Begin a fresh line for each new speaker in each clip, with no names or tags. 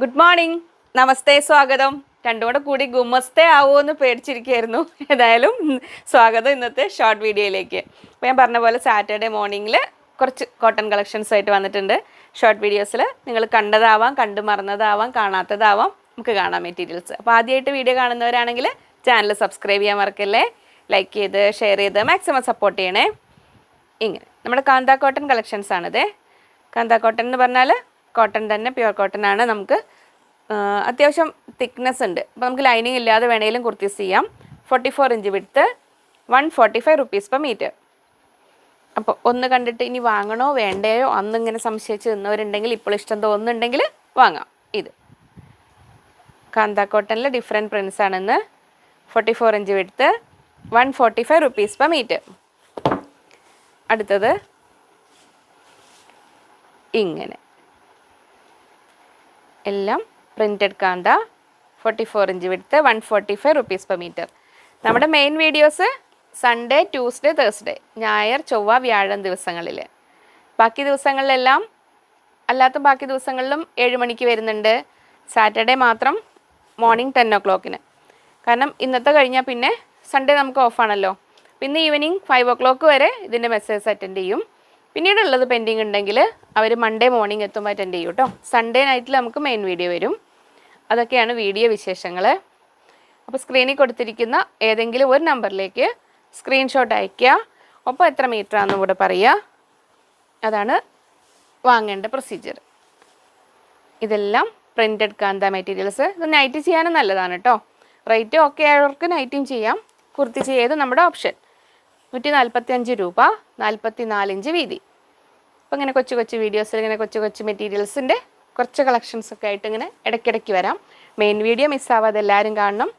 Good morning, നമസ്തേ, സ്വാഗതം. രണ്ടും കൂടെ കൂടി ഗുമസ്തേ ആവുമോ എന്ന് പേടിച്ചിരിക്കുകയായിരുന്നു. ഏതായാലും സ്വാഗതം ഇന്നത്തെ ഷോർട്ട് വീഡിയോയിലേക്ക്. അപ്പോൾ ഞാൻ പറഞ്ഞ പോലെ സാറ്റർഡേ മോർണിംഗിൽ കുറച്ച് കോട്ടൺ കളക്ഷൻസ് ആയിട്ട് വന്നിട്ടുണ്ട്. ഷോർട്ട് വീഡിയോസിൽ നിങ്ങൾ കണ്ടതാവാം, കണ്ടു മറന്നതാവാം, കാണാത്തതാവാം, നമുക്ക് കാണാം മെറ്റീരിയൽസ്. അപ്പോൾ ആദ്യമായിട്ട് വീഡിയോ കാണുന്നവരാണെങ്കിൽ ചാനൽ സബ്സ്ക്രൈബ് ചെയ്യാൻ മറക്കല്ലേ, ലൈക്ക് ചെയ്ത് ഷെയർ ചെയ്ത് മാക്സിമം സപ്പോർട്ട് ചെയ്യണേ. ഇങ്ങനെ നമ്മുടെ കാന്ത കോട്ടൺ കളക്ഷൻസ് ആണിത്. കാന്ത കോട്ടൺ എന്ന് പറഞ്ഞാൽ കോട്ടൺ തന്നെ, പ്യുവർ കോട്ടൺ ആണ്. നമുക്ക് അത്യാവശ്യം തിക്നെസ് ഉണ്ട്. അപ്പോൾ നമുക്ക് ലൈനിങ് ഇല്ലാതെ വേണമെങ്കിലും കുർത്തീസ് ചെയ്യാം. 44 inch width, 145 rupees per metre. അപ്പോൾ ഒന്ന് കണ്ടിട്ട് ഇനി വാങ്ങണോ വേണ്ടയോ അന്നിങ്ങനെ സംശയിച്ച് നിന്നവരുണ്ടെങ്കിൽ ഇപ്പോൾ ഇഷ്ടം തോന്നുന്നുണ്ടെങ്കിൽ വാങ്ങാം. ഇത് കാന്ത കോട്ടണിൽ ഡിഫറെൻറ്റ് പ്രിൻസ് ആണെന്ന്. 44 inch width, 145 rupees per metre. അടുത്തത് ഇങ്ങനെ എല്ലാം printed kantha, 44 inch width, 145 rupees per metre. നമ്മുടെ main videos Sunday, Tuesday, Thursday, ഞായർ, ചൊവ്വ, വ്യാഴം ദിവസങ്ങളിൽ. ബാക്കി ദിവസങ്ങളിലെല്ലാം അല്ലാത്ത ബാക്കി ദിവസങ്ങളിലും 7 മണിക്ക് വരുന്നുണ്ട്. സാറ്റർഡേ മാത്രം മോർണിംഗ് 10 o'clock. കാരണം ഇന്നത്തെ കഴിഞ്ഞാൽ പിന്നെ സൺഡേ നമുക്ക് ഓഫാണല്ലോ. പിന്നെ ഈവനിങ് 5 o'clock വരെ ഇതിൻ്റെ മെസ്സേജ് അറ്റൻഡ് ചെയ്യും. പിന്നീടുള്ളത് പെൻഡിങ് ഉണ്ടെങ്കിൽ അവർ മൺഡേ മോർണിംഗ് എത്തുമ്പോൾ അറ്റൻഡ് ചെയ്യും കേട്ടോ. സൺഡേ നൈറ്റിൽ നമുക്ക് മെയിൻ വീഡിയോ വരും. അതൊക്കെയാണ് വീഡിയോ വിശേഷങ്ങൾ. അപ്പോൾ സ്ക്രീനിൽ കൊടുത്തിരിക്കുന്ന ഏതെങ്കിലും ഒരു നമ്പറിലേക്ക് സ്ക്രീൻഷോട്ട് അയയ്ക്കുക. ഒപ്പം എത്ര മീറ്റർ ആണെന്നും കൂടെ പറയുക. അതാണ് വാങ്ങേണ്ട പ്രൊസീജിയർ. ഇതെല്ലാം പ്രിൻറ്റഡ് കാന്ത മെറ്റീരിയൽസ്. ഇത് നൈറ്റ് ചെയ്യാനും നല്ലതാണ് കേട്ടോ. റേറ്റ് ഓക്കെ ആയവർക്ക് നൈറ്റും ചെയ്യാം. കുർത്തി ചെയ്ത് നമ്മുടെ ഓപ്ഷൻ. 145 രൂപ, 44 ഇഞ്ച് വീതി. അപ്പോൾ ഇങ്ങനെ കൊച്ചു കൊച്ചു വീഡിയോസിൽ ഇങ്ങനെ കൊച്ചു കൊച്ചു മെറ്റീരിയൽസിൻ്റെ കുറച്ച് കളക്ഷൻസൊക്കെ ആയിട്ട് ഇങ്ങനെ ഇടയ്ക്കിടയ്ക്ക് വരാം. മെയിൻ വീഡിയോ മിസ്സാവാതെ എല്ലാവരും കാണണം.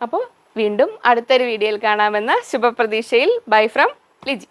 അപ്പോൾ വീണ്ടും അടുത്തൊരു വീഡിയോയിൽ കാണാമെന്ന ശുഭപ്രതീക്ഷയിൽ ബൈ ഫ്രം ലിജി.